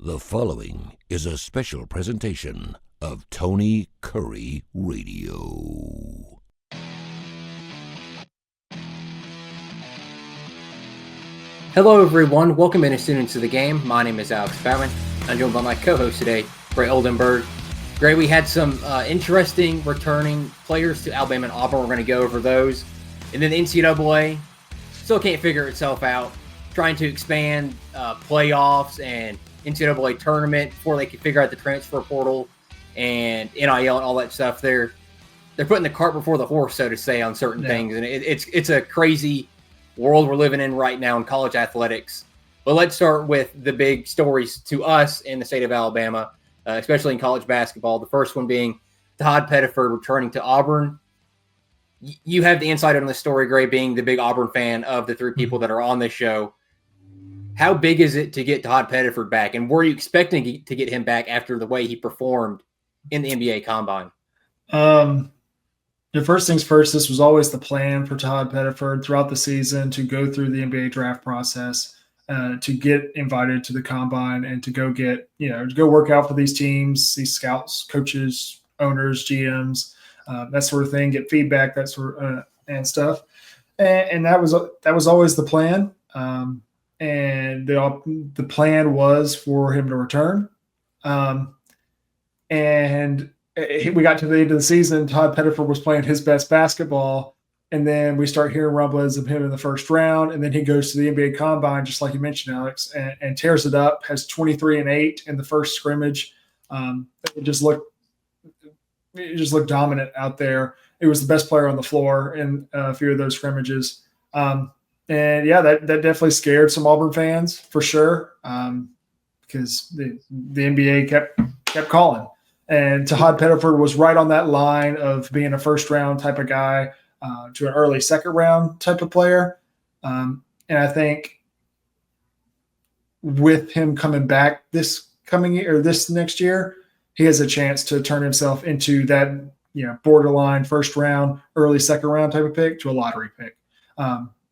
The following is a special presentation of Tony Kurre Radio. Hello everyone, welcome in students to the game. My name is Alex Baumann. I'm joined by my co-host today, Gray Oldenburg. Gray, we had some interesting returning players to Alabama and Auburn. We're going to go over those. And then the NCAA still can't figure itself out, trying to expand playoffs and NCAA tournament before they can figure out the transfer portal and NIL and all that stuff. They're putting the cart before the horse, so to say, on certain things. And it's a crazy world we're living in right now in college athletics. But let's start with the big stories to us in the state of Alabama, especially in college basketball. The first one being Todd Pettiford returning to Auburn. You have the insight on the story, Gray, being the big Auburn fan of the three people that are on this show. How big is it to get Todd Pettiford back? And were you expecting to get him back after the way he performed in the NBA Combine? The first things first, this was always the plan for Todd Pettiford throughout the season to go through the NBA draft process, to get invited to the Combine and to go get, to go work out for these teams, these scouts, coaches, owners, GMs, that sort of thing, get feedback, that sort of, and stuff. And that was always the plan. And the plan was for him to return. And we got to the end of the season, Todd Pettiford was playing his best basketball, and then we start hearing rumblings of him in the first round, and then he goes to the NBA Combine, just like you mentioned, Alex, and tears it up, has 23 and 8 in the first scrimmage. It just looked dominant out there. It was the best player on the floor in a few of those scrimmages. And yeah, that definitely scared some Auburn fans for sure, because the NBA kept calling. And Todd Pettiford was right on that line of being a first-round type of guy to an early second-round type of player. And I think with him coming back this coming year or this next year, he has a chance to turn himself into that borderline first-round, early second-round type of pick to a lottery pick.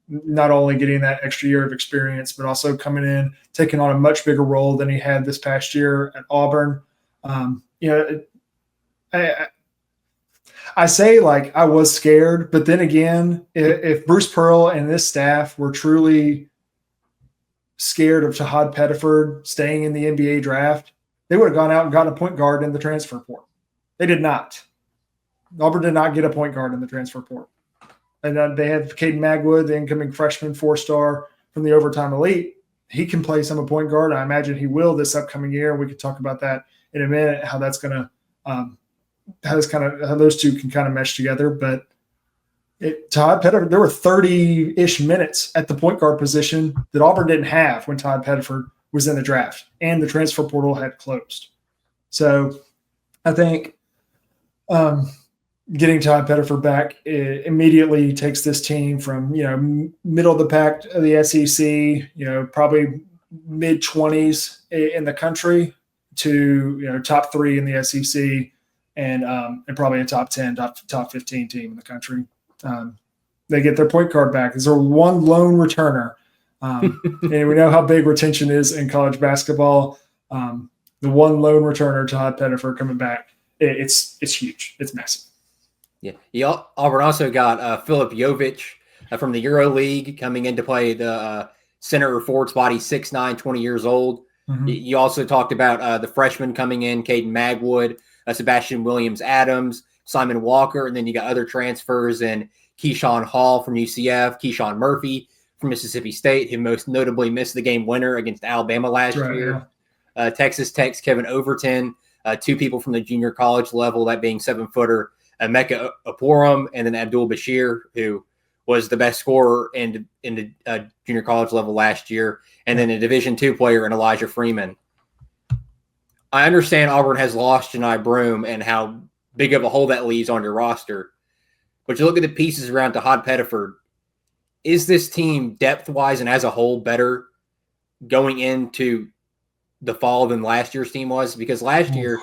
Not only getting that extra year of experience, but also coming in, taking on a much bigger role than he had this past year at Auburn. I say like I was scared, but then again, if Bruce Pearl and this staff were truly scared of Todd Pettiford staying in the NBA draft, they would have gone out and got a point guard in the transfer portal. They did not. Auburn did not get a point guard in the transfer portal. And they have Caden Magwood, the incoming freshman 4-star from the Overtime Elite. He can play some point guard. I imagine he will this upcoming year. We could talk about that in a minute, how that's going to how those two can kind of mesh together. But Todd Pettiford, there were 30-ish minutes at the point guard position that Auburn didn't have when Todd Pettiford was in the draft, and the transfer portal had closed. So I think getting Todd Pettiford back immediately takes this team from middle of the pack of the SEC, probably mid-20s in the country, to top 3 in the SEC, and probably a top 10, top 15 team in the country. They get their point guard back. Is there one lone returner? And we know how big retention is in college basketball. The one lone returner, Todd Pettiford, coming back, it's huge. It's massive. Yeah. Auburn also got Filip Jovic from the Euro League coming in to play the center or forward spot. He's 6'9", 20 years old. Mm-hmm. You also talked about the freshman coming in, Caden Magwood, Sebastian Williams-Adams, Simon Walker, and then you got other transfers in Keyshawn Hall from UCF, Keyshawn Murphy from Mississippi State, who most notably missed the game winner against Alabama last year. Yeah. Texas Tech's Kevin Overton, 2 people from the junior college level, that being 7-footer Emeka Oporum, and then Abdul Bashir, who was the best scorer in the junior college level last year, and then a Division II player in Elijah Freeman. I understand Auburn has lost Janai Broome and how big of a hole that leaves on your roster, but you look at the pieces around Todd Pettiford. Is this team depth-wise and as a whole better going into the fall than last year's team was? Because last year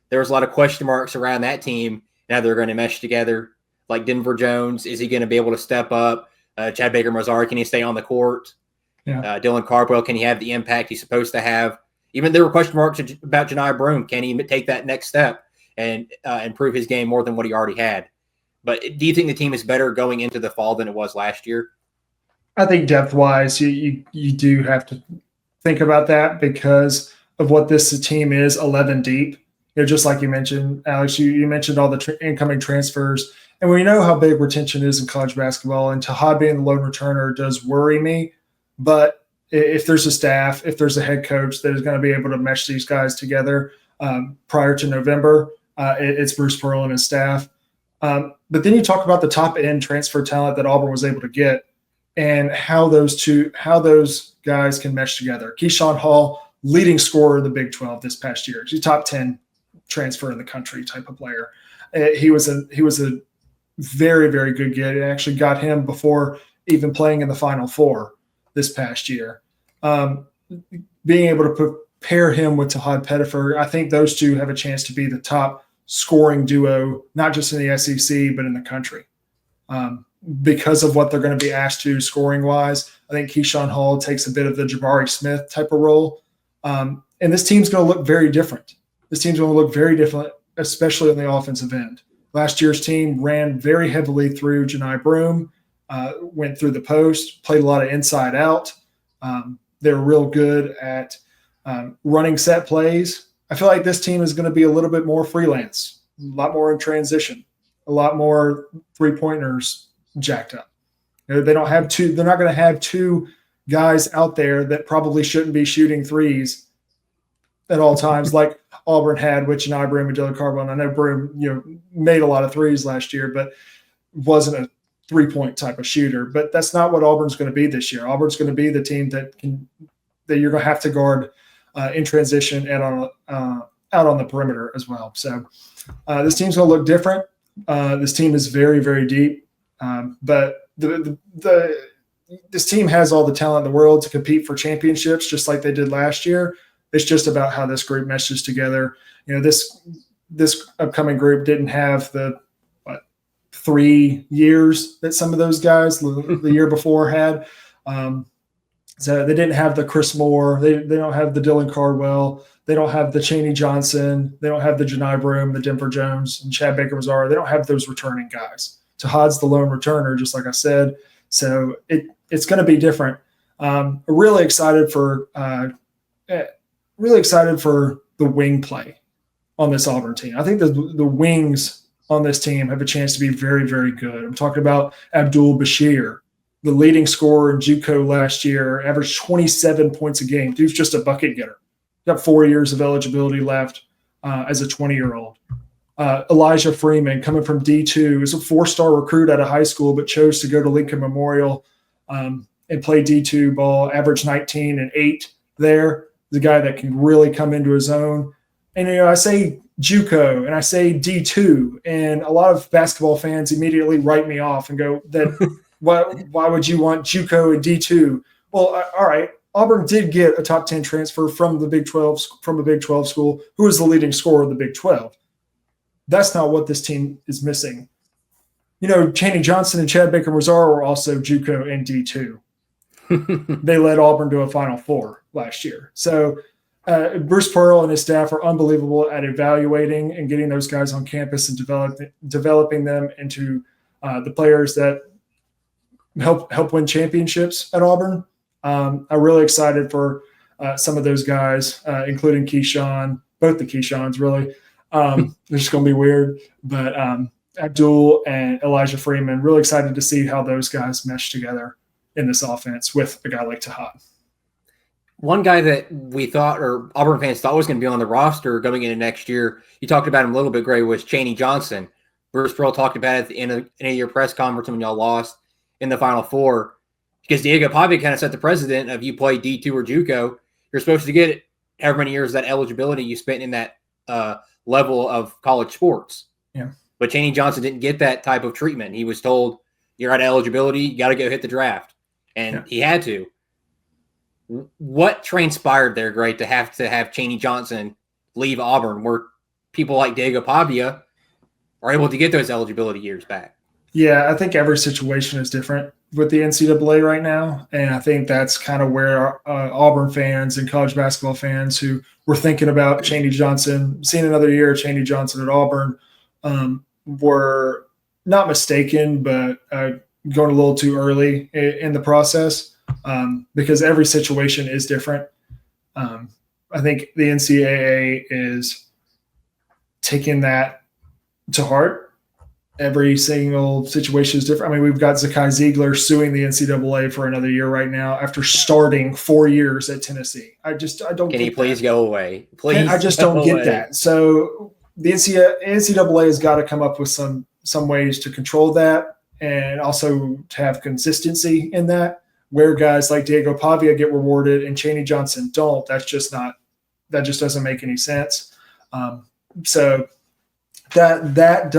there was a lot of question marks around that team. Now they're going to mesh together. Like Denver Jones, is he going to be able to step up? Chad Baker-Mazara, can he stay on the court? Yeah. Dylan Cardwell, can he have the impact he's supposed to have? Even there were question marks about Janai Broome. Can he take that next step and improve his game more than what he already had? But do you think the team is better going into the fall than it was last year? I think depth-wise, you do have to think about that because of what this team is, 11 deep. Just like you mentioned, Alex, you mentioned all the incoming transfers. And we know how big retention is in college basketball, and Tahad being the lone returner does worry me. But if there's a staff, if there's a head coach that is going to be able to mesh these guys together prior to November, it's Bruce Pearl and his staff. But then you talk about the top-end transfer talent that Auburn was able to get and how those guys can mesh together. Keyshawn Hall, leading scorer in the Big 12 this past year. He's a top 10 transfer in the country type of player. He was a very, very good get. It actually got him before even playing in the Final Four this past year. Being able to pair him with Tahad Pettiford, I think those two have a chance to be the top scoring duo, not just in the SEC, but in the country. Because of what they're going to be asked to scoring-wise, I think Keyshawn Hall takes a bit of the Jabari Smith type of role. And this team's going to look very different. This team's going to look very different, especially on the offensive end. Last year's team ran very heavily through Janai Broome, went through the post, played a lot of inside out. They're real good at running set plays. I feel like this team is going to be a little bit more freelance, a lot more in transition, a lot more three-pointers jacked up. They don't have two. They're not going to have two guys out there that probably shouldn't be shooting threes at all times, like Auburn had with Janai Broome and Dylan Carbone. I know Broome, made a lot of threes last year, but wasn't a three-point type of shooter. But that's not what Auburn's going to be this year. Auburn's going to be the team that you're going to have to guard in transition and out on the perimeter as well. So this team's going to look different. This team is very, very deep, but this team has all the talent in the world to compete for championships, just like they did last year. It's just about how this group meshes together. This upcoming group didn't have the 3 years that some of those guys the year before had. So they didn't have the Chris Moore. They don't have the Dylan Cardwell. They don't have the Chaney Johnson. They don't have the Janai Broome, the Denver Jones, and Chad Baker-Mazara. They don't have those returning guys. Tahad's the lone returner, just like I said. So it's going to be different. Really excited for the wing play on this Auburn team. I think the wings on this team have a chance to be very, very good. I'm talking about Abdul Bashir, the leading scorer in JUCO last year, averaged 27 points a game. Dude's just a bucket getter. Got 4 years of eligibility left as a 20-year-old. Elijah Freeman, coming from D2, is a 4-star recruit out of high school, but chose to go to Lincoln Memorial and play D2 ball, averaged 19 and 8 there. The guy that can really come into his own. And, I say JUCO and I say D2, and a lot of basketball fans immediately write me off and go, that why would you want JUCO and D2? Well, all right. Auburn did get a top 10 transfer from a Big 12 school who was the leading scorer of the Big 12. That's not what this team is missing. Chaney Johnson and Chad Baker-Mazara were also JUCO and D2. They led Auburn to a Final Four last year. So Bruce Pearl and his staff are unbelievable at evaluating and getting those guys on campus and developing them into the players that help win championships at Auburn. I'm really excited for some of those guys, including Keyshawn, both the Keyshawns, really. They're just going to be weird. But Abdul and Elijah Freeman, really excited to see how those guys mesh together in this offense with a guy like Tahad. One guy that we thought, or Auburn fans thought was going to be on the roster going into next year, you talked about him a little bit, Gray, was Chaney Johnson. Bruce Pearl talked about it at the end of your press conference when y'all lost in the Final Four. Because Diego Pavia kind of set the precedent of you play D2 or JUCO, you're supposed to get however many years of that eligibility you spent in that level of college sports. Yeah. But Chaney Johnson didn't get that type of treatment. He was told, you're at eligibility, you got to go hit the draft. And he had to. What transpired there, Gray, to have Chaney Johnson leave Auburn, where people like Diego Pavia are able to get those eligibility years back? Yeah, I think every situation is different with the NCAA right now. And I think that's kind of where Auburn fans and college basketball fans who were thinking about Chaney Johnson, seeing another year of Chaney Johnson at Auburn, were not mistaken, but going a little too early in the process because every situation is different. I think the NCAA is taking that to heart. Every single situation is different. I mean, we've got Zakai Ziegler suing the NCAA for another year right now after starting 4 years at Tennessee. I don't. Can he please go away? Please, I just don't get that. So the NCAA has got to come up with some ways to control that and also to have consistency in that. Where guys like Diego Pavia get rewarded and Chaney Johnson don't. That just doesn't make any sense. So that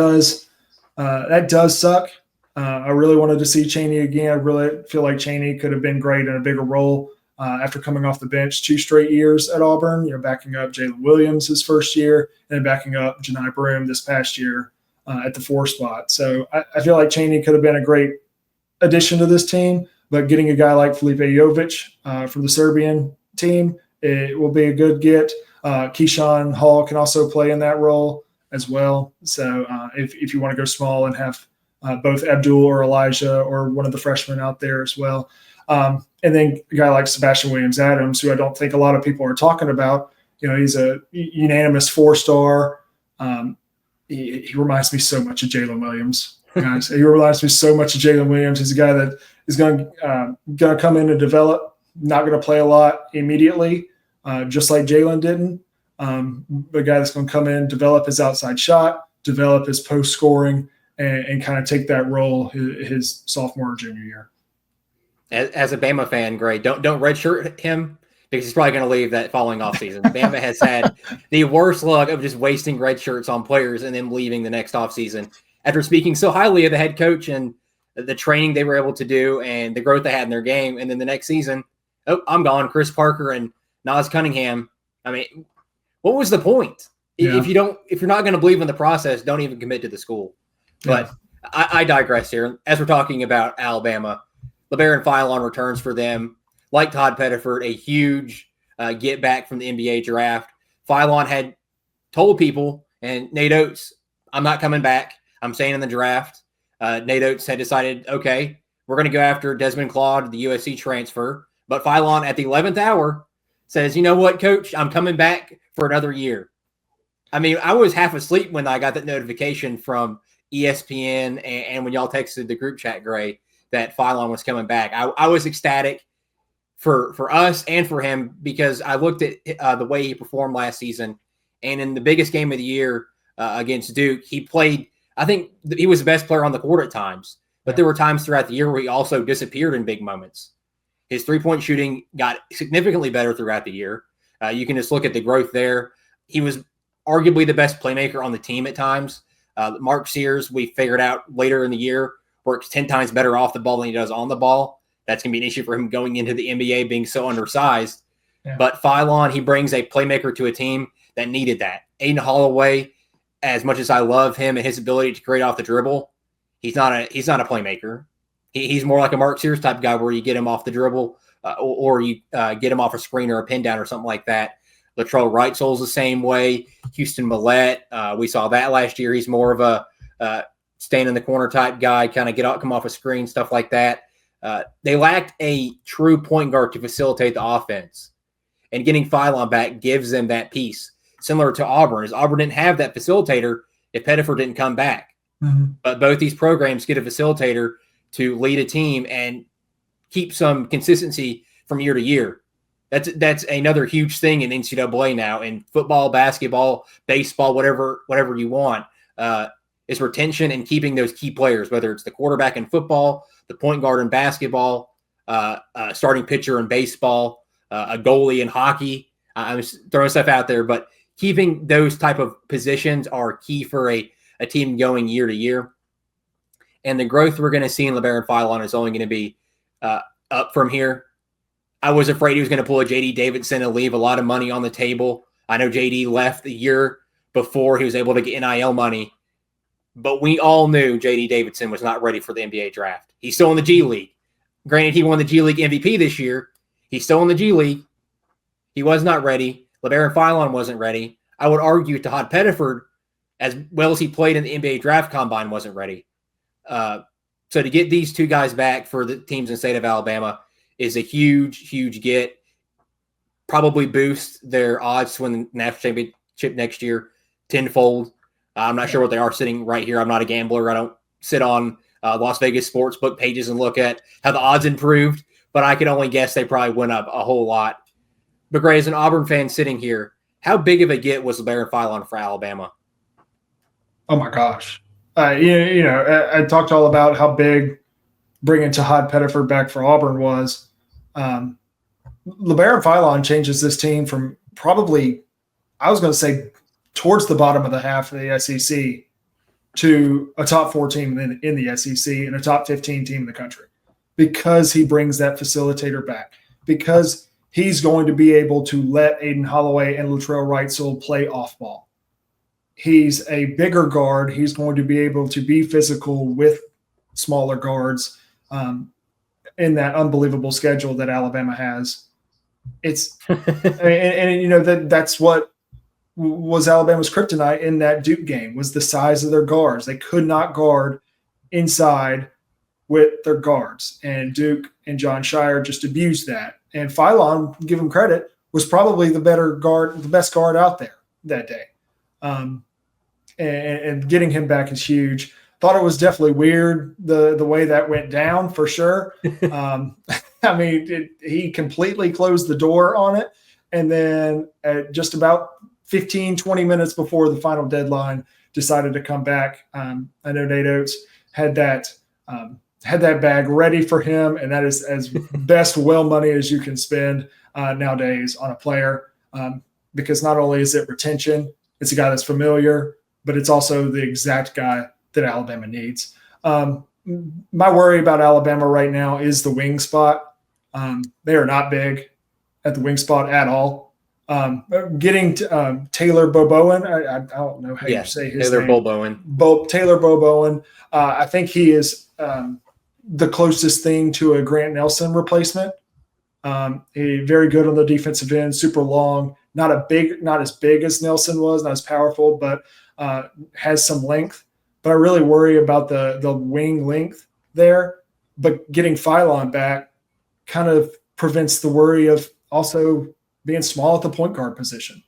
does suck. I really wanted to see Chaney again. I really feel like Chaney could have been great in a bigger role after coming off the bench 2 straight years at Auburn, backing up Jalen Williams his first year and backing up Janai Broome this past year at the 4 spot. So I feel like Chaney could have been a great addition to this team, but getting a guy like Felipe Jovic from the Serbian team, it will be a good get. Keyshawn Hall can also play in that role as well. So if you want to go small and have both Abdul or Elijah or one of the freshmen out there as well. And then a guy like Sebastian Williams-Adams, who I don't think a lot of people are talking about. He's a unanimous 4-star. He reminds me so much of Jalen Williams, guys. He reminds me so much of Jalen Williams. He's a guy that is going to come in and develop, not going to play a lot immediately, just like Jalen didn't. A guy that's going to come in, develop his outside shot, develop his post scoring, and kind of take that role his sophomore or junior year. As a Bama fan, Gray, don't redshirt him because he's probably going to leave that following offseason. Bama has had the worst luck of just wasting red shirts on players and then leaving the next offseason after speaking so highly of the head coach and the training they were able to do and the growth they had in their game. And then the next season, oh, I'm gone. Chris Parker and Nas Cunningham. I mean, what was the point? Yeah. If you're not going to believe in the process, don't even commit to the school. But I digress here. As we're talking about Alabama, LeBaron Philon returns for them. Like Todd Pettiford, a huge get back from the NBA draft. Philon had told people, and Nate Oates, I'm not coming back. I'm staying in the draft. Nate Oates had decided, okay, we're going to go after Desmond Claude, the USC transfer. But Philon at the 11th hour says, you know what, coach, I'm coming back for another year. I mean, I was half asleep when I got that notification from ESPN and when y'all texted the group chat, Gray, that Philon was coming back. I was ecstatic for us and for him because I looked at the way he performed last season. And in the biggest game of the year against Duke, he played, I think he was the best player on the court at times. But there were times throughout the year where he also disappeared in big moments. His three-point shooting got significantly better throughout the year. You can just look at the growth there. He was arguably the best playmaker on the team at times. Mark Sears, we figured out later in the year, works 10 times better off the ball than he does on the ball. That's going to be an issue for him going into the NBA being so undersized. Yeah. But Philon, he brings a playmaker to a team that needed that. Aiden Holloway, as much as I love him and his ability to create off the dribble, he's not a playmaker. He's more like a Mark Sears type guy where you get him off the dribble or you get him off a screen or a pin down or something like that. Latrell Wrightsol's the same way. Houston Millette, we saw that last year. He's more of a stand in the corner type guy, kind of come off a screen, stuff like that. They lacked a true point guard to facilitate the offense. And getting Philon back gives them that piece. Similar to Auburn, as Auburn didn't have that facilitator if Pettiford didn't come back. Mm-hmm. But both these programs get a facilitator to lead a team and keep some consistency from year to year. That's another huge thing in NCAA now, in football, basketball, baseball, whatever you want, is retention and keeping those key players, whether it's the quarterback in football, the point guard in basketball, starting pitcher in baseball, a goalie in hockey. I'm just throwing stuff out there, but keeping those type of positions are key for a team going year to year. And the growth we're going to see in LeBaron Philon is only going to be up from here. I was afraid he was going to pull a J.D. Davidson and leave a lot of money on the table. I know J.D. left the year before he was able to get NIL money. But we all knew J.D. Davidson was not ready for the NBA draft. He's still in the G League. Granted, he won the G League MVP this year. He's still in the G League. He was not ready. LeBaron Philon wasn't ready. I would argue Todd Pettiford, as well as he played in the NBA draft combine, wasn't ready. So to get these two guys back for the teams in the state of Alabama is a huge, huge get. Probably boost their odds to win the national championship next year tenfold. I'm not sure what they are sitting right here. I'm not a gambler. I don't sit on Las Vegas sportsbook pages and look at how the odds improved, but I can only guess they probably went up a whole lot. But Gray, as an Auburn fan sitting here, how big of a get was LeBaron Philon for Alabama? Oh my gosh. I talked all about how big bringing Todd Pettiford back for Auburn was. LeBaron Philon changes this team from probably, I was going to say, towards the bottom of the half of the SEC to a top 4 team in the SEC and a top 15 team in the country, because he brings that facilitator back, because he's going to be able to let Aiden Holloway and Latrell Wrightsell play off ball. He's a bigger guard. He's going to be able to be physical with smaller guards in that unbelievable schedule that Alabama has. It's that's what was Alabama's kryptonite in that Duke game, was the size of their guards. They could not guard inside with their guards, and Duke and John Shire just abused that. And Philon, give him credit, was probably the best guard out there that day. And getting him back is huge. Thought it was definitely weird the way that went down, for sure. He completely closed the door on it. And then at just about 15, 20 minutes before the final deadline, decided to come back. I know Nate Oates had that bag ready for him, and that is as best well money as you can spend nowadays on a player, because not only is it retention, it's a guy that's familiar, but it's also the exact guy that Alabama needs. My worry about Alabama right now is the wing spot. They are not big at the wing spot at all. Getting Taylor Bobowen, I don't know how you say his name. Taylor Bobowen. I think he is the closest thing to a Grant Nelson replacement. He's very good on the defensive end, super long, not as big as Nelson was, not as powerful, but has some length. But I really worry about the wing length there. But getting Philon back kind of prevents the worry of also being small at the point guard position.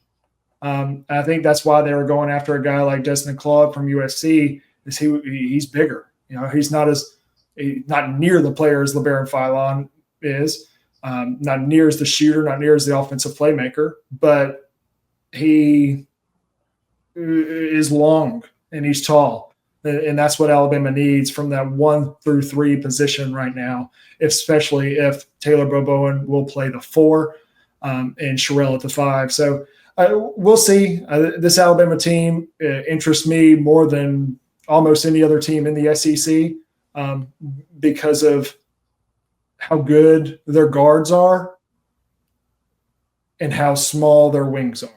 I think that's why they were going after a guy like Desmond Claude from USC, is he's bigger. He's not near the player as LeBaron Philon is, not near as the shooter, not near as the offensive playmaker, but he is long and he's tall. And that's what Alabama needs from that 1 through 3 position right now, especially if Taylor Bobowen will play the 4 and Sherrell at the 5. So we'll see. This Alabama team interests me more than almost any other team in the SEC because of how good their guards are and how small their wings are.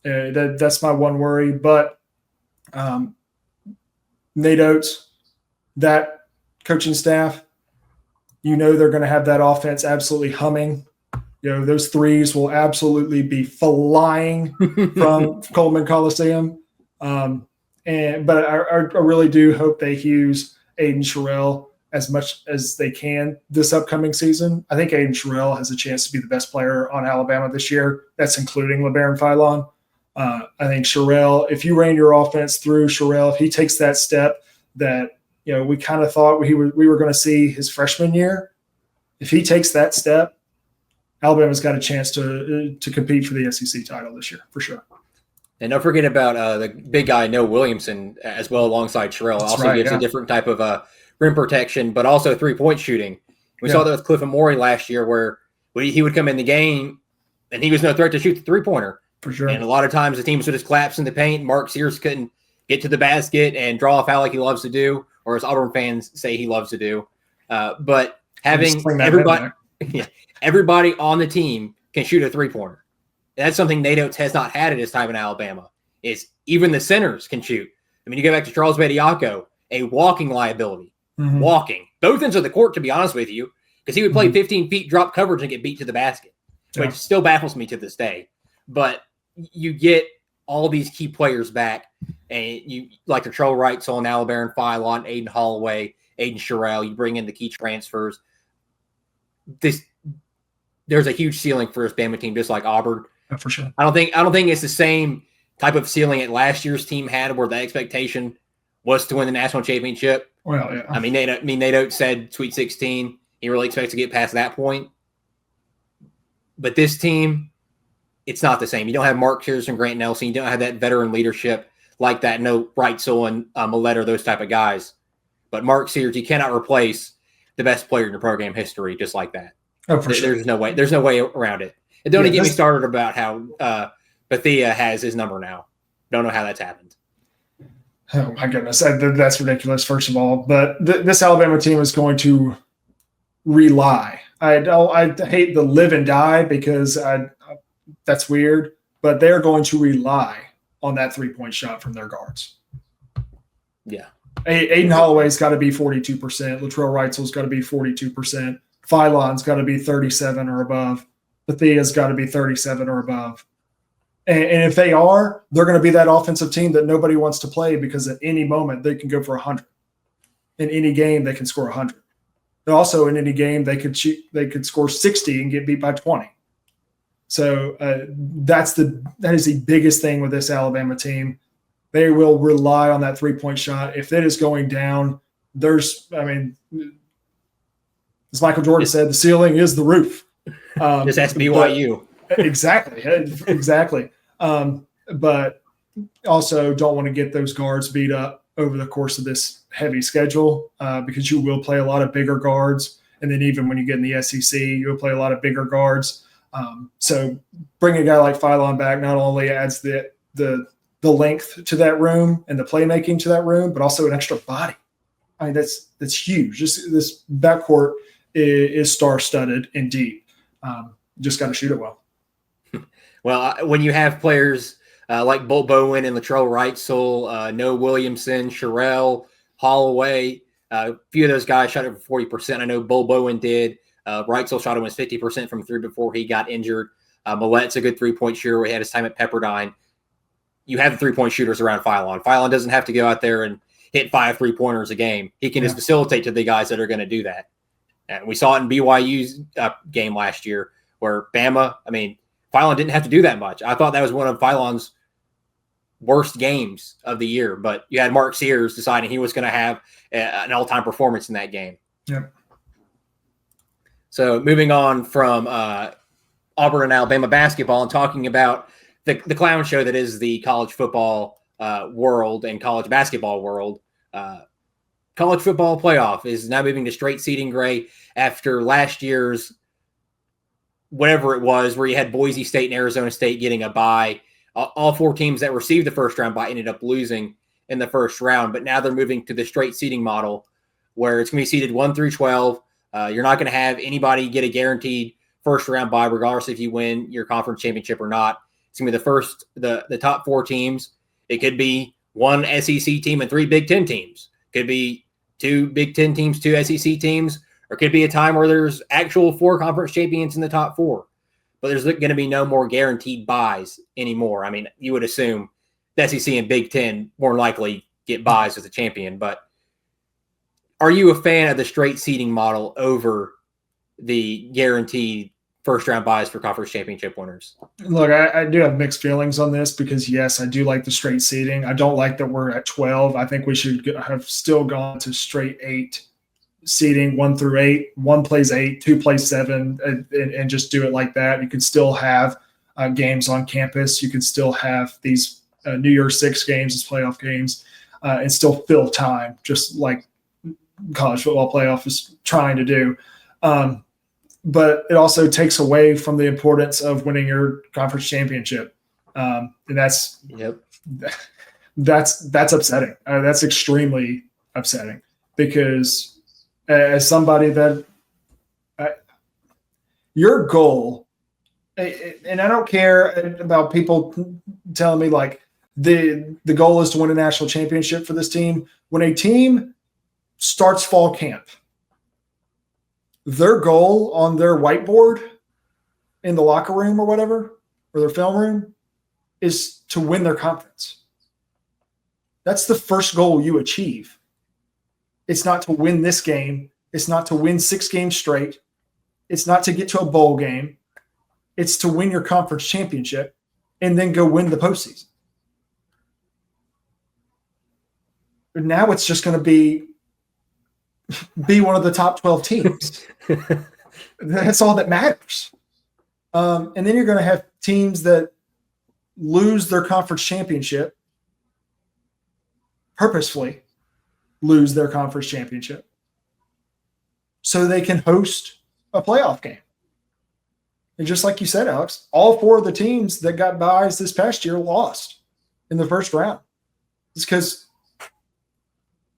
That's my one worry. But Nate Oates, that coaching staff, they're going to have that offense absolutely humming. Those threes will absolutely be flying from Coleman Coliseum. But I really do hope they use Aiden Sherrell as much as they can this upcoming season. I think Aiden Sherrell has a chance to be the best player on Alabama this year. That's including LeBaron Philon. I think Sherrell, if you ran your offense through Sherrell, if he takes that step that we kind of thought we were going to see his freshman year, if he takes that step, Alabama's got a chance to compete for the SEC title this year for sure. And don't forget about the big guy Noah Williamson as well alongside Sherrell. Gives a different type of rim protection, but also 3-point shooting. We saw that with Cliff Amore last year, where he would come in the game and he was no threat to shoot the 3-pointer. For sure. And a lot of times the teams would just collapse in the paint. Mark Sears couldn't get to the basket and draw a foul like he loves to do, or as Auburn fans say he loves to do. But having everybody on the team can shoot a 3-pointer. That's something Nate Oates has not had at his time in Alabama, is even the centers can shoot. I mean, you go back to Charles Bediako, a walking liability. Mm-hmm. Walking. Both ends of the court, to be honest with you, because he would play 15 feet drop coverage and get beat to the basket, which still baffles me to this day. But you get all these key players back, and you like the Latrell Wright, Solon Alabama, Philon, Aiden Holloway, Aiden Sherrill. You bring in the key transfers. There's a huge ceiling for this Bama team, just like Auburn. Oh, for sure. I don't think it's the same type of ceiling that last year's team had, where the expectation was to win the national championship. Well, yeah. I mean, Nate Oates said Sweet 16. He really expects to get past that point. But this team, it's not the same. You don't have Mark Sears and Grant Nelson. You don't have that veteran leadership like that. No Wrightsell and Millett, those type of guys. But Mark Sears, you cannot replace the best player in your program history just like that. Oh, for sure. There's no way. There's no way around it. And don't even get me started about how Bethea has his number now. Don't know how that's happened. Oh, my goodness. That's ridiculous, first of all. But this Alabama team is going to rely. I hate the live and die because that's weird, but they're going to rely on that three-point shot from their guards. Yeah. Aiden Holloway's got to be 42%. Latrell Wrightsell's got to be 42%. Philon's got to be 37 or above. Bethea's got to be 37 or above. And if they are, they're going to be that offensive team that nobody wants to play because at any moment they can go for 100. In any game, they can score 100. But also in any game, they could score 60 and get beat by 20. So that is the biggest thing with this Alabama team. They will rely on that three-point shot. If it is going down, as Michael Jordan said, the ceiling is the roof. Just ask BYU. Exactly. But also don't want to get those guards beat up over the course of this heavy schedule because you will play a lot of bigger guards. And then even when you get in the SEC, you'll play a lot of bigger guards. So bringing a guy like Philon back not only adds the length to that room and the playmaking to that room, but also an extra body. I mean, that's huge. Just this backcourt is star-studded and deep. Just got to shoot it well. Well, when you have players like Bolt Bowen and Latrell Wrightsell, Noah Williamson, Sherrill, Holloway, a few of those guys shot over 40%. I know Bolt Bowen did. Wrightsell shot almost 50% from three before he got injured. Millett's a good three-point shooter. He had his time at Pepperdine. You have the three-point shooters around Philon. Philon doesn't have to go out there and hit 5 three-pointers a game. He can just facilitate to the guys that are going to do that. And we saw it in BYU's game last year where Bama, Philon didn't have to do that much. I thought that was one of Philon's worst games of the year, but you had Mark Sears deciding he was going to have an all-time performance in that game. Yep. So moving on from Auburn and Alabama basketball and talking about the clown show that is the college football world and college basketball world. College football playoff is now moving to straight seeding, Gray, after last year's whatever it was, where you had Boise State and Arizona State getting a bye. All 4 teams that received the first round bye ended up losing in the first round, but now they're moving to the straight seeding model where it's going to be seeded 1 through 12. You're not going to have anybody get a guaranteed first round bye, regardless if you win your conference championship or not. It's going to be the top 4 teams. It could be 1 SEC team and 3 Big Ten teams. Could be 2 Big Ten teams, 2 SEC teams, or could be a time where there's actual 4 conference champions in the top 4. But there's going to be no more guaranteed buys anymore. You would assume the SEC and Big Ten more likely get buys as a champion. But are you a fan of the straight seeding model over the guaranteed first-round buys for conference championship winners? Look, I do have mixed feelings on this because, yes, I do like the straight seeding. I don't like that we're at 12. I think we should have still gone to straight 8 seeding, 1 through 8. 1 plays 8, 2 plays 7, and just do it like that. You can still have games on campus. You can still have these New Year's 6 games as playoff games and still fill time, just like college football playoff is trying to do. But it also takes away from the importance of winning your conference championship. And that's upsetting. That's extremely upsetting because as somebody that your goal, and I don't care about people telling me like, the goal is to win a national championship for this team. When a team starts fall camp, their goal on their whiteboard in the locker room or whatever, or their film room, is to win their conference. That's the first goal you achieve. It's not to win this game. It's not to win 6 games straight. It's not to get to a bowl game. It's to win your conference championship and then go win the postseason. But now it's just going to be one of the top 12 teams. That's all that matters. And then you're going to have teams that lose their conference championship, purposefully lose their conference championship, so they can host a playoff game. And just like you said, Alex, all 4 of the teams that got byes this past year lost in the first round. It's because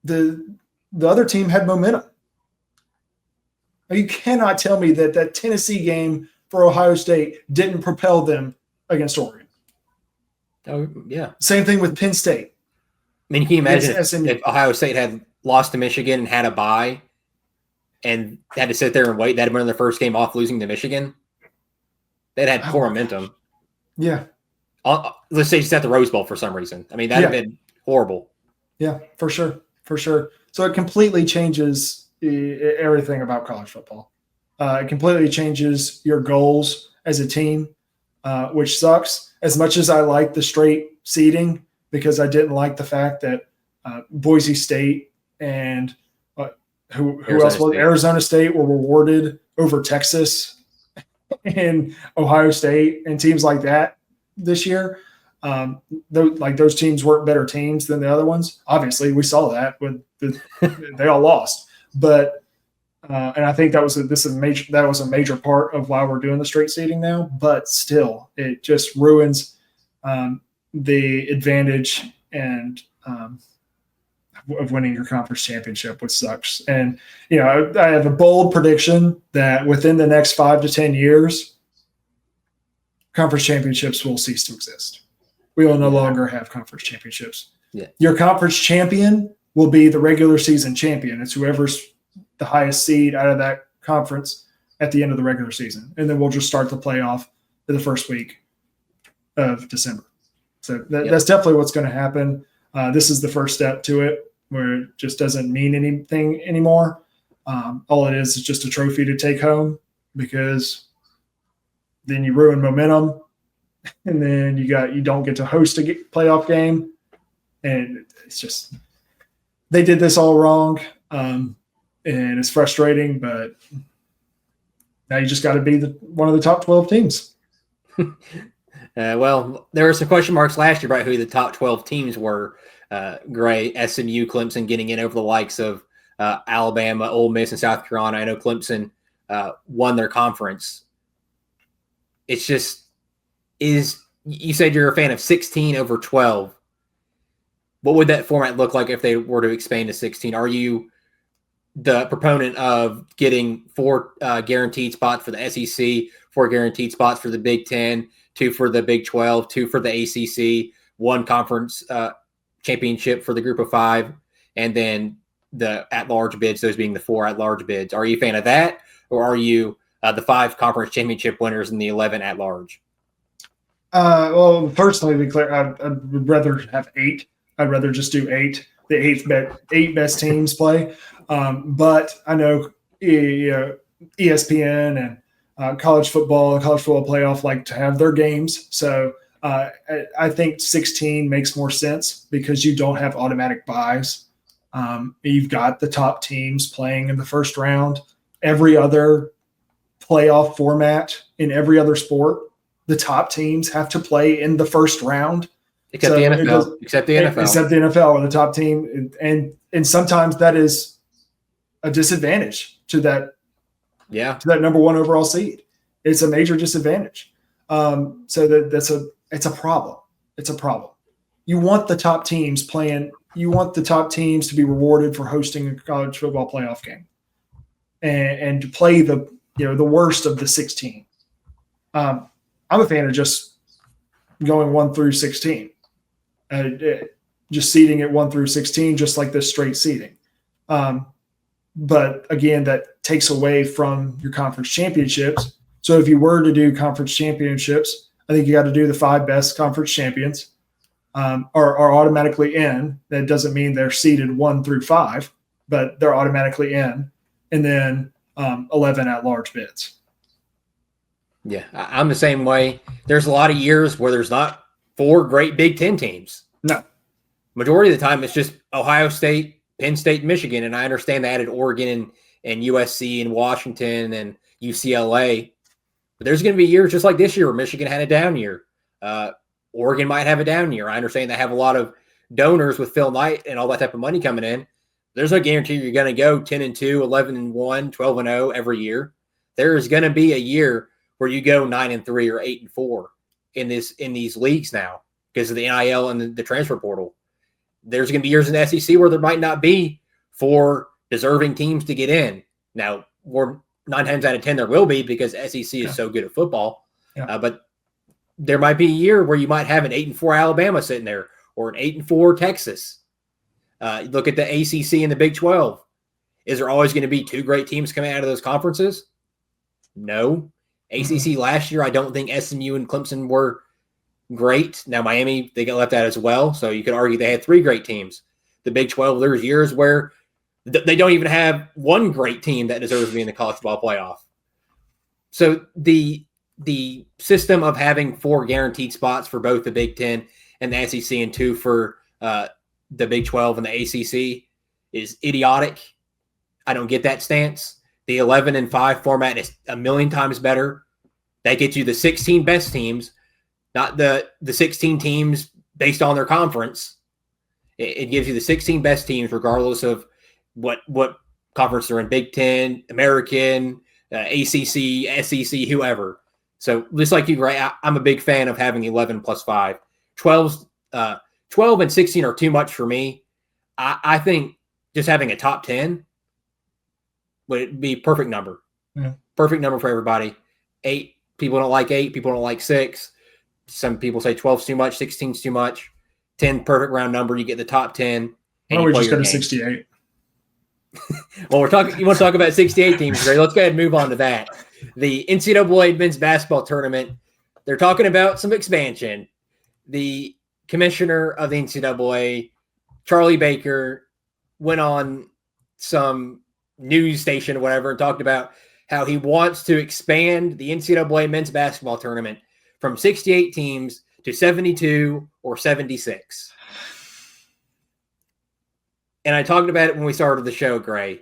the other team had momentum. You cannot tell me that Tennessee game for Ohio State didn't propel them against Oregon. Oh, yeah. Same thing with Penn State. I mean, can you imagine if Ohio State had lost to Michigan and had a bye and had to sit there and wait? That had been their first game off losing to Michigan. They'd had poor momentum. Yeah. Let's say just at the Rose Bowl for some reason. I mean, that would have been horrible. Yeah, for sure. For sure. So it completely changes everything about college football. It completely changes your goals as a team, which sucks. As much as I like the straight seeding, because I didn't like the fact that Boise State and who else was Arizona State were rewarded over Texas and Ohio State and teams like that this year. Those teams weren't better teams than the other ones. Obviously, we saw that when they all lost. But and I think that was a major part of why we're doing the straight seeding now. But still, it just ruins the advantage and of winning your conference championship, which sucks. And I have a bold prediction that within the next 5 to 10 years, conference championships will cease to exist. We will no longer have conference championships. Yeah. Your conference champion will be the regular season champion. It's whoever's the highest seed out of that conference at the end of the regular season. And then we'll just start the playoff in the first week of December. So that's definitely what's going to happen. This is the first step to it, where it just doesn't mean anything anymore. All it is just a trophy to take home, because then you ruin momentum, and then you don't get to host a playoff game, and it's just they did this all wrong, and it's frustrating. But now you just got to be one of the top 12 teams. Well, there were some question marks last year about who the top 12 teams were. Gray, SMU, Clemson getting in over the likes of Alabama, Ole Miss, and South Carolina. I know Clemson won their conference. It's just you said you're a fan of 16 over 12. What would that format look like if they were to expand to 16? Are you the proponent of getting 4 guaranteed spots for the SEC, 4 guaranteed spots for the Big Ten, 2 for the Big 12, 2 for the ACC, 1 conference championship for the group of 5, and then the at-large bids, those being the 4 at-large bids? Are you a fan of that, or are you the 5 conference championship winners and the 11 at-large? Well, personally, to be clear, I would rather have 8. I'd rather just do 8. The 8 best teams play. But I know ESPN and college football and college football playoff like to have their games. So I think 16 makes more sense, because you don't have automatic buys. You've got the top teams playing in the first round. Every other playoff format in every other sport, the top teams have to play in the first round. Except the NFL. Except the NFL, where the top team, and sometimes that is a disadvantage to that number 1 overall seed. It's a major disadvantage. So it's a problem. It's a problem. You want the top teams playing. You want the top teams to be rewarded for hosting a college football playoff game, and to play the worst of the 16. I'm a fan of just going 1 through 16. just seeding it 1 through 16, just like this straight seeding. But again, that takes away from your conference championships. So if you were to do conference championships, I think you got to do the 5 best conference champions are automatically in. That doesn't mean they're seeded 1 through 5, but they're automatically in. And then 11 at-large bids. Yeah, I'm the same way. There's a lot of years where there's not 4 great Big Ten teams. No. Majority of the time, it's just Ohio State, Penn State, Michigan. And I understand they added Oregon and USC and Washington and UCLA. But there's going to be years just like this year where Michigan had a down year. Oregon might have a down year. I understand they have a lot of donors with Phil Knight and all that type of money coming in. There's no guarantee you're going to go 10-2, 11-1, 12-0 every year. There is going to be a year where you go 9-3 or 8-4 in these leagues now because of the NIL and the transfer portal. There's going to be years in the SEC where there might not be 4 deserving teams to get in. Now, 9 times out of 10 there will be because SEC is so good at football. Yeah. But there might be a year where you might have an 8-4 Alabama sitting there or an 8-4 Texas. Look at the ACC and the Big 12. Is there always going to be 2 great teams coming out of those conferences? No. ACC last year, I don't think SMU and Clemson were great. Now, Miami, they got left out as well. So you could argue they had 3 great teams. The Big 12, there's years where they don't even have 1 great team that deserves to be in the college football playoff. So the system of having 4 guaranteed spots for both the Big 10 and the SEC and 2 for the Big 12 and the ACC is idiotic. I don't get that stance. The 11-5 format is a million times better. That gets you the 16 best teams, not the 16 teams based on their conference. It gives you the 16 best teams regardless of what conference they're in, Big 10, American, ACC, SEC, whoever. So just like you, Gray, I'm a big fan of having 11 plus 5. 12 and 16 are too much for me. I think just having a top 10 would be perfect number. Yeah. Perfect number for everybody. 8, people don't like 8. People don't like 6. Some people say 12's too much, 16's too much. 10, perfect round number. You get the top 10. Why don't we just go to 68? Well, you want to talk about 68 teams, Gray. Let's go ahead and move on to that. The NCAA men's basketball tournament, they're talking about some expansion. The commissioner of the NCAA, Charlie Baker, went on some news station or whatever and talked about how he wants to expand the NCAA men's basketball tournament from 68 teams to 72 or 76. And I talked about it when we started the show, Gray.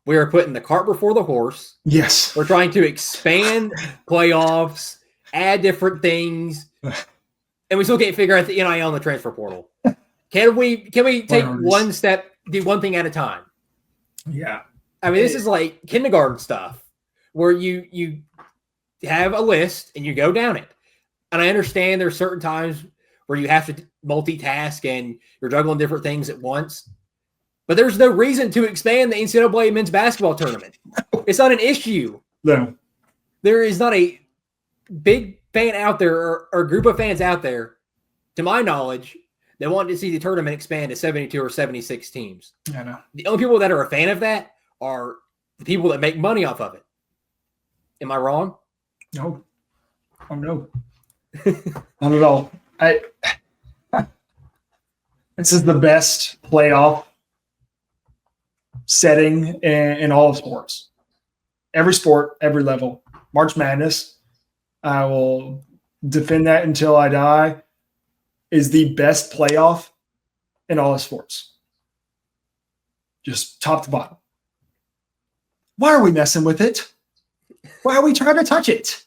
We are putting the cart before the horse. Yes. We're trying to expand playoffs, add different things, and we still can't figure out the NIL and the transfer portal. Can we take one step, do one thing at a time? Yeah. I mean, this is like kindergarten stuff where you have a list and you go down it. And I understand there's certain times where you have to multitask and you're juggling different things at once. But there's no reason to expand the NCAA men's basketball tournament. It's not an issue. No. There is not a big fan out there or group of fans out there, to my knowledge, that want to see the tournament expand to 72 or 76 teams. I know. The only people that are a fan of that are the people that make money off of it. Am I wrong? No. Oh, no. Not at all. This is the best playoff setting in all of sports. Every sport, every level. March Madness, I will defend that until I die, is the best playoff in all of sports. Just top to bottom. Why are we messing with it? Why are we trying to touch it?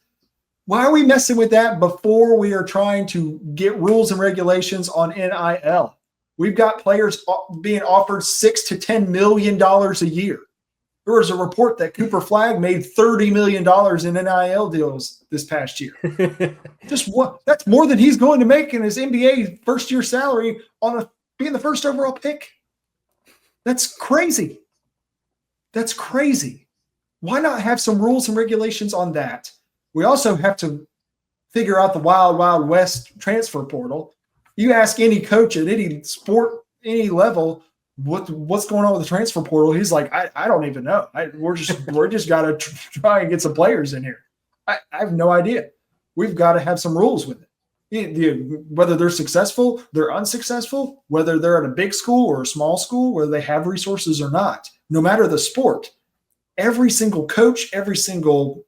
Why are we messing with that before we are trying to get rules and regulations on NIL? We've got players being offered $6 to $10 million a year. There was a report that Cooper Flagg made $30 million in NIL deals this past year. That's more than he's going to make in his NBA first-year salary on being the first overall pick. That's crazy. That's crazy. Why not have some rules and regulations on that? We also have to figure out the wild, wild west transfer portal. You ask any coach at any sport, any level, what's going on with the transfer portal? He's like, I don't even know. We're just got to try and get some players in here. I have no idea. We've got to have some rules with it. Whether they're successful, they're unsuccessful, whether they're at a big school or a small school, whether they have resources or not, no matter the sport, every single coach, every single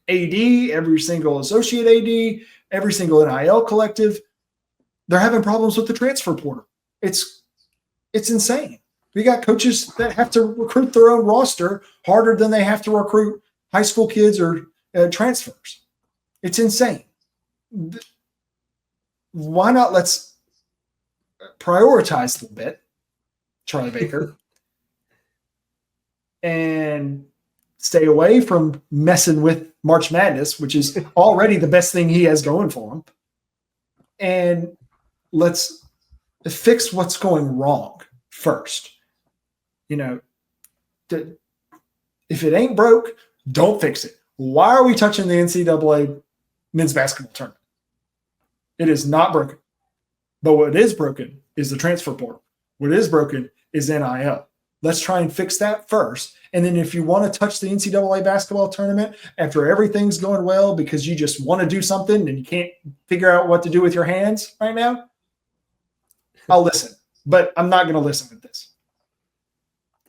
AD, every single associate AD, every single NIL collective, they're having problems with the transfer portal. It's insane. We got coaches that have to recruit their own roster harder than they have to recruit high school kids or transfers. It's insane. Why not let's prioritize a little bit, Charlie Baker, and stay away from messing with March Madness, which is already the best thing he has going for him. And let's fix what's going wrong first. If it ain't broke, don't fix it. Why are we touching the NCAA men's basketball tournament? It is not broken. But what is broken is the transfer portal. What is broken is NIL. Let's try and fix that first. And then if you want to touch the NCAA basketball tournament after everything's going well because you just want to do something and you can't figure out what to do with your hands right now, I'll listen. But I'm not going to listen with this.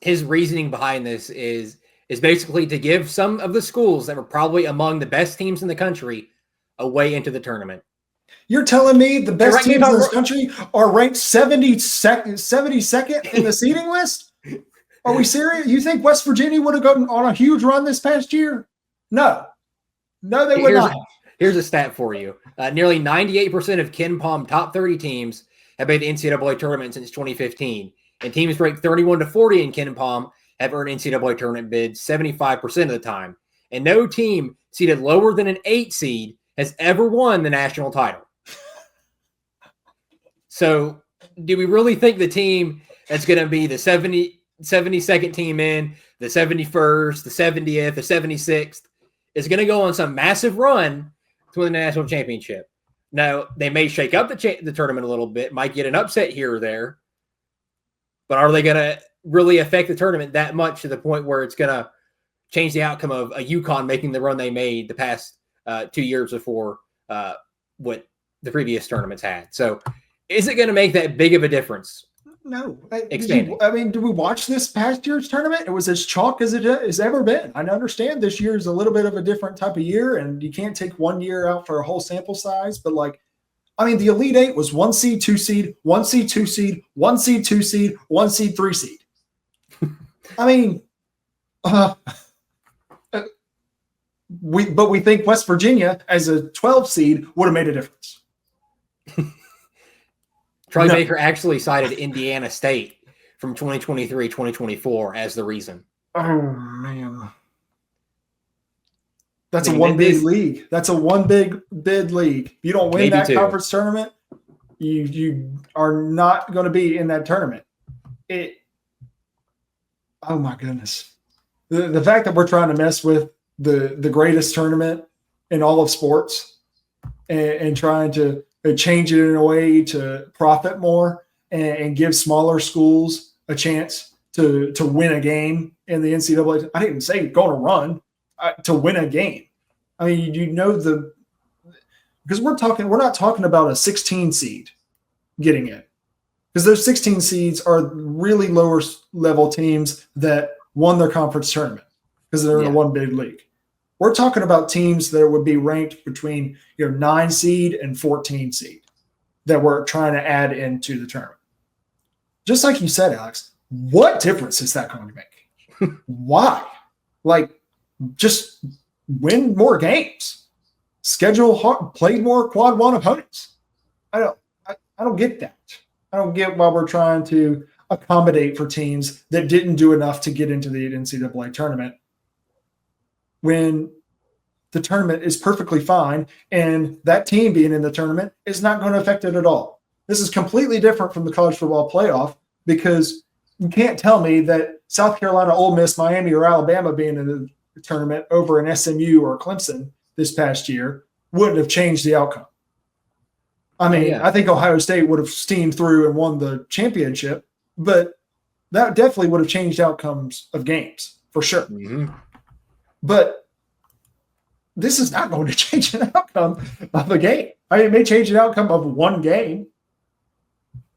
His reasoning behind this is basically to give some of the schools that were probably among the best teams in the country a way into the tournament. You're telling me the best teams in this country are ranked 72nd in the seeding list? Are we serious? You think West Virginia would have gone on a huge run this past year? No, they would not. Here's a stat for you. Nearly 98% of Ken Palm top 30 teams have made the NCAA tournament since 2015. And teams ranked 31 to 40 in Ken Palm have earned NCAA tournament bids 75% of the time. And no team seeded lower than an 8 seed has ever won the national title. So do we really think the team that's going to be the 72nd team in, the 71st, the 70th, the 76th is going to go on some massive run to win the national championship? Now, they may shake up the tournament a little bit, might get an upset here or there, but are they going to really affect the tournament that much to the point where it's going to change the outcome of a UConn making the run they made the past 2 years before what the previous tournaments had? So is it going to make that big of a difference? No. Expanding. Did we watch this past year's tournament? It was as chalk as it has ever been. I understand this year is a little bit of a different type of year, and you can't take 1 year out for a whole sample size. But, the Elite Eight was 1 seed, 2 seed, 1 seed, 2 seed, 1 seed, 2 seed, 1 seed, 3 seed. We think West Virginia as a 12 seed would have made a difference. Troy Baker actually cited Indiana State from 2023-2024 as the reason. Oh, man. That's a one big league. That's a one big bid league. You don't win that conference tournament, you are not going to be in that tournament. Oh, my goodness. The fact that we're trying to mess with the greatest tournament in all of sports and trying to change it in a way to profit more and give smaller schools a chance to win a game in the NCAA. I didn't say go on a run to win a game. Because we're not talking about a 16 seed getting in, because those 16 seeds are really lower level teams that won their conference tournament because they're in a one big league. We're talking about teams that would be ranked between 9 seed and 14 seed that we're trying to add into the tournament. Just like you said, Alex, what difference is that going to make? Why? Just win more games, play more quad one opponents. I don't get that. I don't get why we're trying to accommodate for teams that didn't do enough to get into the NCAA tournament when the tournament is perfectly fine and that team being in the tournament is not going to affect it at all. This is completely different from the college football playoff, because you can't tell me that South Carolina, Ole Miss, Miami, or Alabama being in the tournament over an SMU or Clemson this past year wouldn't have changed the outcome. I mean, I think Ohio State would have steamed through and won the championship, but that definitely would have changed outcomes of games for sure. Mm-hmm. But this is not going to change an outcome of a game. I mean, it may change an outcome of one game,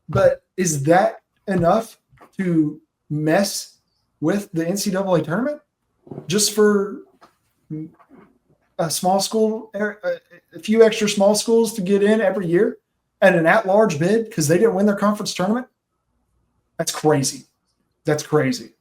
but is that enough to mess with the NCAA tournament just for a small school, a few extra small schools to get in every year and an at-large bid because they didn't win their conference tournament? That's crazy. That's crazy.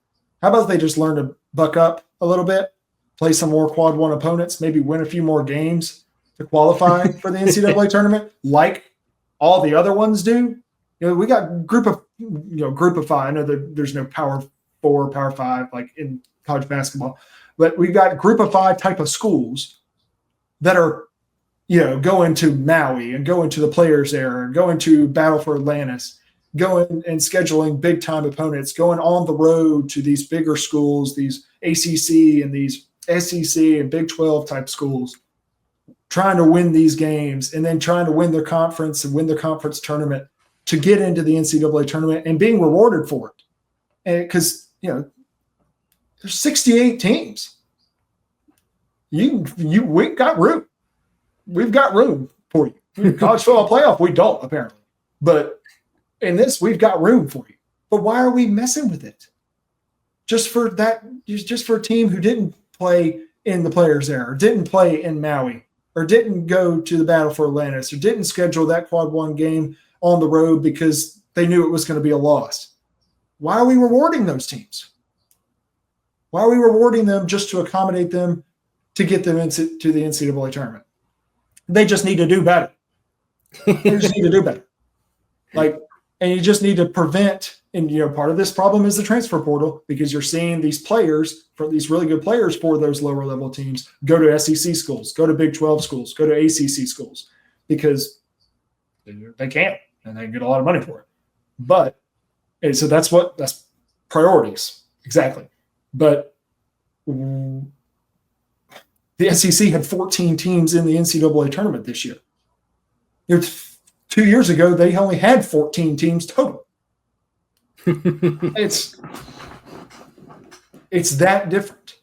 How about they just learn to buck up a little bit, play some more quad one opponents, maybe win a few more games to qualify for the NCAA tournament, like all the other ones do? You know, we got group of five. I know that there's no power 4, power 5 like in college basketball, but we've got group of 5 type of schools that are, going to Maui and going to the Players Era and going to Battle for Atlantis, going and scheduling big time opponents, going on the road to these bigger schools, these ACC and these SEC and Big 12 type schools, trying to win these games and then trying to win their conference and win their conference tournament to get into the NCAA tournament and being rewarded for it. And because, there's 68 teams. We've got room. We've got room for you. College football playoff, we don't apparently, but in this, we've got room for you. But why are we messing with it? Just for a team who didn't play in the Players Era, or didn't play in Maui, or didn't go to the Battle for Atlantis, or didn't schedule that quad one game on the road because they knew it was going to be a loss. Why are we rewarding those teams? Why are we rewarding them just to accommodate them to get them into the NCAA tournament? They just need to do better. They just need to do better. And you just need to prevent, and part of this problem is the transfer portal, because you're seeing these players, for these really good players for those lower level teams, go to SEC schools, go to Big 12 schools, go to ACC schools, because they can and they get a lot of money for it. And so that's priorities. Exactly. But the SEC had 14 teams in the NCAA tournament this year. 2 years ago, they only had 14 teams total. It's that different.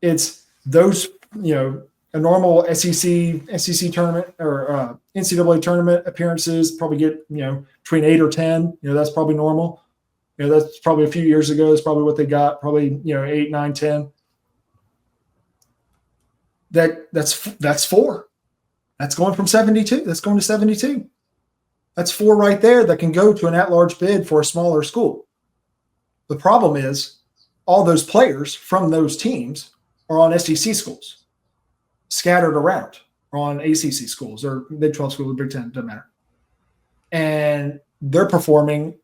It's those, a normal SEC tournament or NCAA tournament appearances probably get, between 8 or 10. That's probably normal. That's probably a few years ago. That's probably what they got. Probably, 8, 9, 10. That's 4. That's going from 72. That's going to 72. That's 4 right there that can go to an at-large bid for a smaller school. The problem is all those players from those teams are on SEC schools, scattered around, or on ACC schools or Big 12 schools or Big 10, doesn't matter. And they're performing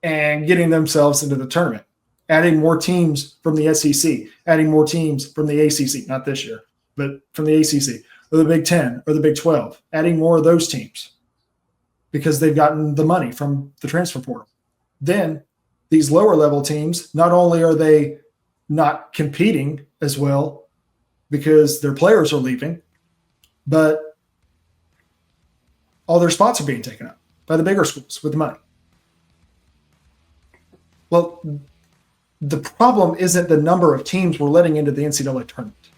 and getting themselves into the tournament, adding more teams from the SEC, adding more teams from the ACC, not this year, but from the ACC or the Big 10 or the Big 12, adding more of those teams because they've gotten the money from the transfer portal. Then these lower level teams, not only are they not competing as well because their players are leaving, but all their spots are being taken up by the bigger schools with the money. Well, the problem isn't the number of teams we're letting into the NCAA tournament.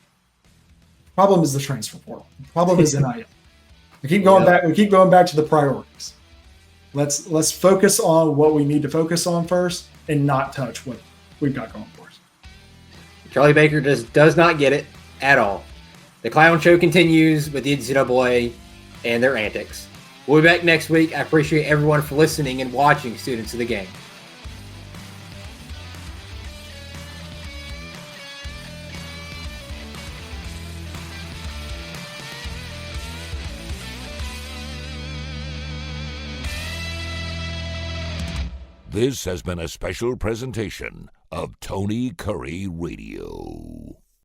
The problem is the transfer portal. The problem is NIL. We keep going back. We keep going back to the priorities. Let's focus on what we need to focus on first, and not touch what we've got going for us. Charlie Baker does not get it at all. The clown show continues with the NCAA and their antics. We'll be back next week. I appreciate everyone for listening and watching, students of the game. This has been a special presentation of Tony Kurre Radio.